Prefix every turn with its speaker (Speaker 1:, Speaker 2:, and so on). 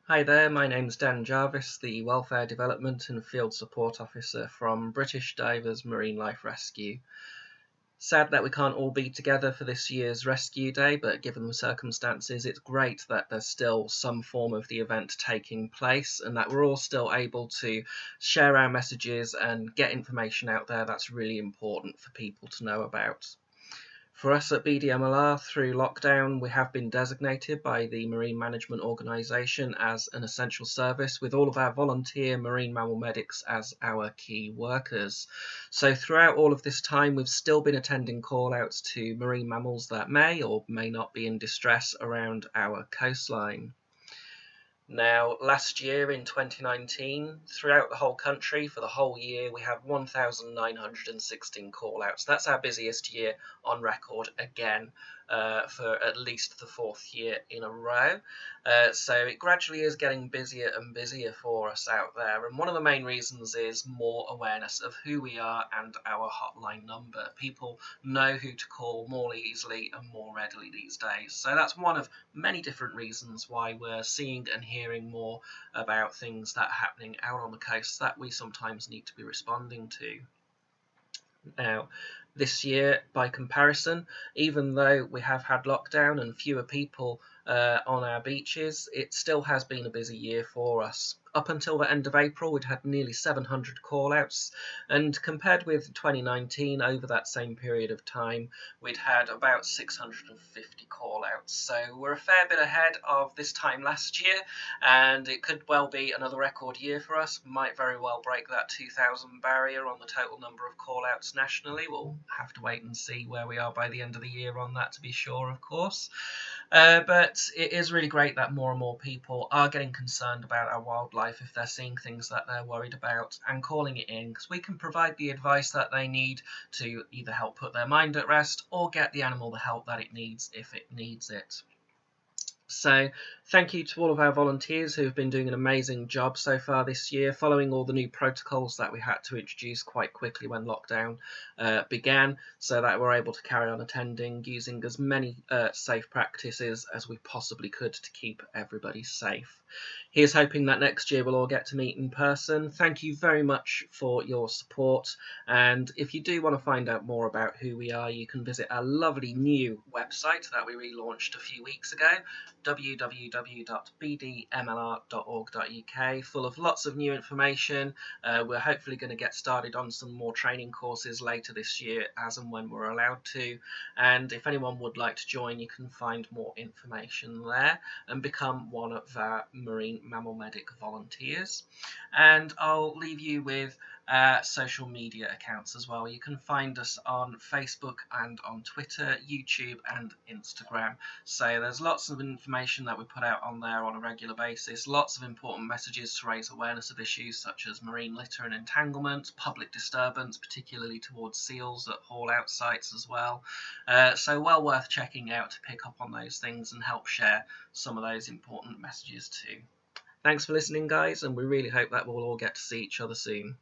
Speaker 1: Hi there, my name's Dan Jarvis, the Welfare Development and Field Support Officer from British Divers Marine Life Rescue. Sad that we can't all be together for this year's Rescue Day, but given the circumstances, it's great that there's still some form of the event taking place and that we're all still able to share our messages and get information out there that's really important for people to know about. For us at BDMLR, through lockdown, we have been designated by the Marine Management Organisation as an essential service, with all of our volunteer marine mammal medics as our key workers. So throughout all of this time, we've still been attending call-outs to marine mammals that may or may not be in distress around our coastline. Now, last year in 2019, throughout the whole country, for the whole year, we had 1,916 call-outs. That's our busiest year on record again, for at least the fourth year in a row. So it gradually is getting busier and busier for us out there. And one of the main reasons is more awareness of who we are and our hotline number. People know who to call more easily and more readily these days. So that's one of many different reasons why we're seeing and hearing more about things that are happening out on the coast that we sometimes need to be responding to. Now, this year, by comparison, even though we have had lockdown and fewer people on our beaches, it still has been a busy year for us. Up until the end of April, we'd had nearly 700 call-outs, and compared with 2019, over that same period of time, we'd had about 650 call-outs. So we're a fair bit ahead of this time last year, and it could well be another record year for us. Might very well break that 2,000 barrier on the total number of call-outs nationally. We'll have to wait and see where we are by the end of the year on that, to be sure, of course. But it is really great that more and more people are getting concerned about our wildlife if they're seeing things that they're worried about and calling it in, because we can provide the advice that they need to either help put their mind at rest or get the animal the help that it needs if it needs it. So thank you to all of our volunteers who have been doing an amazing job so far this year, following all the new protocols that we had to introduce quite quickly when lockdown began, so that we're able to carry on attending using as many safe practices as we possibly could to keep everybody safe. Here's hoping that next year we'll all get to meet in person. Thank you very much for your support, and if you do want to find out more about who we are, you can visit our lovely new website that we relaunched a few weeks ago, www.bdmlr.org.uk, full of lots of new information. We're hopefully going to get started on some more training courses later this year as and when we're allowed to, and if anyone would like to join, you can find more information there and become one of our Marine Mammal Medic volunteers. And I'll leave you with social media accounts as well. You can find us on Facebook and on Twitter, YouTube and Instagram. So there's lots of information that we put out on there on a regular basis, lots of important messages to raise awareness of issues such as marine litter and entanglement, public disturbance, particularly towards seals at haul-out sites as well. So well worth checking out to pick up on those things and help share some of those important messages too. Thanks for listening, guys, and we really hope that we'll all get to see each other soon.